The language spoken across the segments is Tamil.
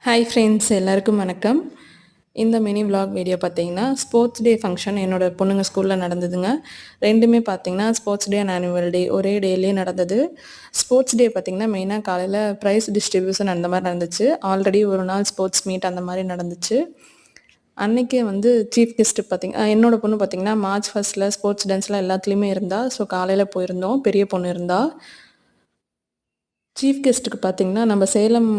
ஹாய் ஃப்ரெண்ட்ஸ், எல்லாருக்கும் வணக்கம். இந்த மினி விலாக் வீடியோ பார்த்தீங்கன்னா, ஸ்போர்ட்ஸ் டே ஃபங்க்ஷன் என்னோட பொண்ணுங்க ஸ்கூலில் நடந்ததுங்க. ரெண்டுமே பார்த்தீங்கன்னா, sports day and annual day ஒரே டேலேயே நடந்தது. ஸ்போர்ட்ஸ் டே பார்த்தீங்கன்னா, மெயினாக காலையில் ப்ரைஸ் டிஸ்ட்ரிபியூஷன் அந்த மாதிரி நடந்துச்சு. ஆல்ரெடி ஒரு நாள் ஸ்போர்ட்ஸ் மீட் அந்த மாதிரி நடந்துச்சு. அன்றைக்கே வந்து சீஃப் கெஸ்ட்டு என்னோட பொண்ணு பார்த்தீங்கன்னா, மார்ச் ஃபர்ஸ்ட்டில் ஸ்போர்ட்ஸ் டான்ஸ்லாம் எல்லாத்துலேயுமே இருந்தா. ஸோ காலையில் போயிருந்தோம். பெரிய பொண்ணு இருந்தா. சீஃப் கெஸ்ட்டுக்கு பார்த்தீங்கன்னா, நம்ம சேலம்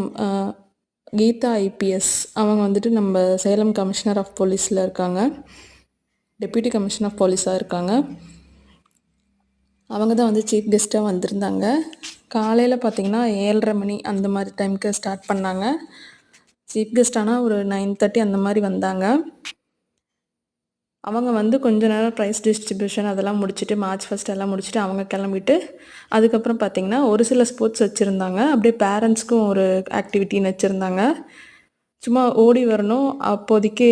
கீதா ஐபிஎஸ் அவங்க வந்துட்டு நம்ம சேலம் கமிஷனர் ஆஃப் போலீஸில் இருக்காங்க. டெப்யூட்டி கமிஷனர் ஆஃப் போலீஸாக இருக்காங்க. அவங்க தான் வந்து சீஃப் கெஸ்ட்டாக வந்திருந்தாங்க. காலையில் பார்த்திங்கன்னா 7:30 மணி அந்த மாதிரி டைமுக்கு ஸ்டார்ட் பண்ணாங்க. சீஃப் கெஸ்ட் ஆனால் ஒரு 9:30 அந்த மாதிரி வந்தாங்க. அவங்க வந்து கொஞ்ச நேரம் ப்ரைஸ் டிஸ்ட்ரிபியூஷன் அதெல்லாம் முடிச்சுட்டு மார்ச் ஃபர்ஸ்ட் எல்லாம் முடிச்சுட்டு அவங்க கிளம்பிட்டு அதுக்கப்புறம் பார்த்திங்கன்னா ஒரு சில ஸ்போர்ட்ஸ் வச்சுருந்தாங்க. அப்படியே பேரண்ட்ஸ்க்கும் ஒரு ஆக்டிவிட்டின்னு வச்சுருந்தாங்க. சும்மா ஓடி வரணும். அப்போதைக்கு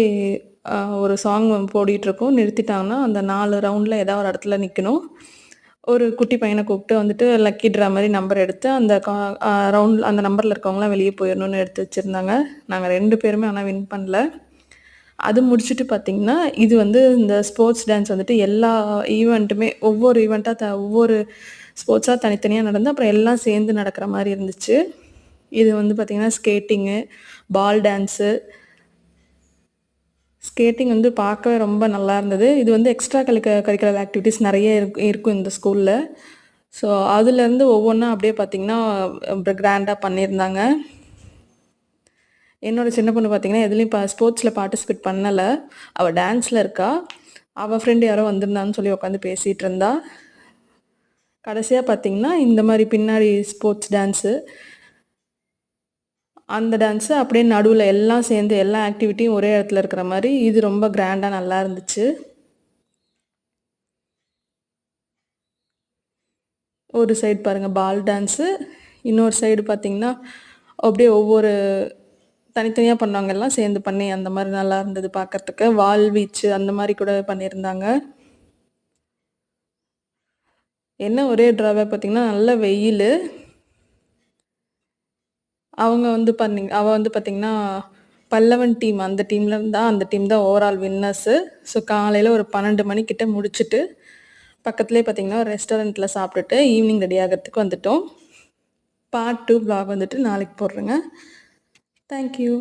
ஒரு சாங் போடிகிட்ருக்கோம். நிறுத்திட்டாங்கன்னா அந்த 4 ரவுண்டில் ஏதாவது ஒரு இடத்துல நிற்கணும். ஒரு குட்டி பையனை கூப்பிட்டு வந்துட்டு லக்கி ட்ரா மாதிரி நம்பர் எடுத்து அந்த ரவுண்ட் அந்த நம்பரில் இருக்கவங்களாம் வெளியே போயிடணும்னு எடுத்து வச்சுருந்தாங்க. நாங்கள் 2 பேருமே ஆனால் வின் பண்ணல. அது முடிச்சுட்டு பார்த்திங்கன்னா, இது வந்து இந்த ஸ்போர்ட்ஸ் டான்ஸ் வந்துட்டு எல்லா ஈவெண்ட்டுமே ஒவ்வொரு ஈவெண்ட்டாக ஒவ்வொரு ஸ்போர்ட்ஸாக தனித்தனியாக நடந்து அப்புறம் எல்லாம் சேர்ந்து நடக்கிற மாதிரி இருந்துச்சு. இது வந்து பார்த்திங்கன்னா ஸ்கேட்டிங்கு, பால் டான்ஸு. ஸ்கேட்டிங் வந்து பார்க்கவே ரொம்ப நல்லா இருந்தது. இது வந்து எக்ஸ்ட்ரா கரிக்குலர் ஆக்டிவிட்டீஸ் நிறைய இருக்கும் இந்த ஸ்கூலில். ஸோ அதுலேருந்து ஒவ்வொன்றா அப்படியே பார்த்திங்கன்னா கிராண்டாக பண்ணியிருந்தாங்க. என்னோடய சின்ன பொண்ணு பார்த்திங்கன்னா எதுலேயும் ஸ்போர்ட்ஸில் பார்ட்டிசிபேட் பண்ணலை. அவள் டான்ஸில் இருக்கா. அவள் ஃப்ரெண்டு யாரோ வந்திருந்தான்னு சொல்லி உட்காந்து பேசிகிட்டு இருந்தா. கடைசியாக பார்த்திங்கன்னா இந்த மாதிரி பின்னாடி ஸ்போர்ட்ஸ் டான்ஸு, அந்த டான்ஸு அப்படியே நடுவில் எல்லாம் சேர்ந்து எல்லா ஆக்டிவிட்டியும் ஒரே இடத்துல இருக்கிற மாதிரி இது ரொம்ப கிராண்டாக நல்லா இருந்துச்சு. ஒரு சைடு பாருங்கள் பால் டான்ஸு, இன்னொரு சைடு பார்த்திங்கன்னா அப்படியே ஒவ்வொரு தனித்தனியாக பண்ணவங்க எல்லாம் சேர்ந்து பண்ணி அந்த மாதிரி நல்லா இருந்தது பார்க்குறதுக்கு. வால் வீச்சு அந்த மாதிரி கூட பண்ணியிருந்தாங்க. என்ன ஒரே ட்ராபேக் பார்த்திங்கன்னா நல்ல வெயில். அவள் வந்து பார்த்திங்கன்னா பல்லவன் டீம் அந்த டீமில் இருந்தால் அந்த டீம் தான் ஓவரால் வின்னர்ஸு. ஸோ காலையில் ஒரு 12 மணிக்கிட்ட முடிச்சுட்டு பக்கத்துலேயே பார்த்திங்கன்னா ஒரு ரெஸ்டாரண்ட்டில் சாப்பிட்டுட்டு ஈவினிங் ரெடி ஆகிறதுக்கு வந்துட்டோம். பார்ட் 2 vlog வந்துட்டு நாளைக்கு போடுறேங்க. தேங்க்யூ.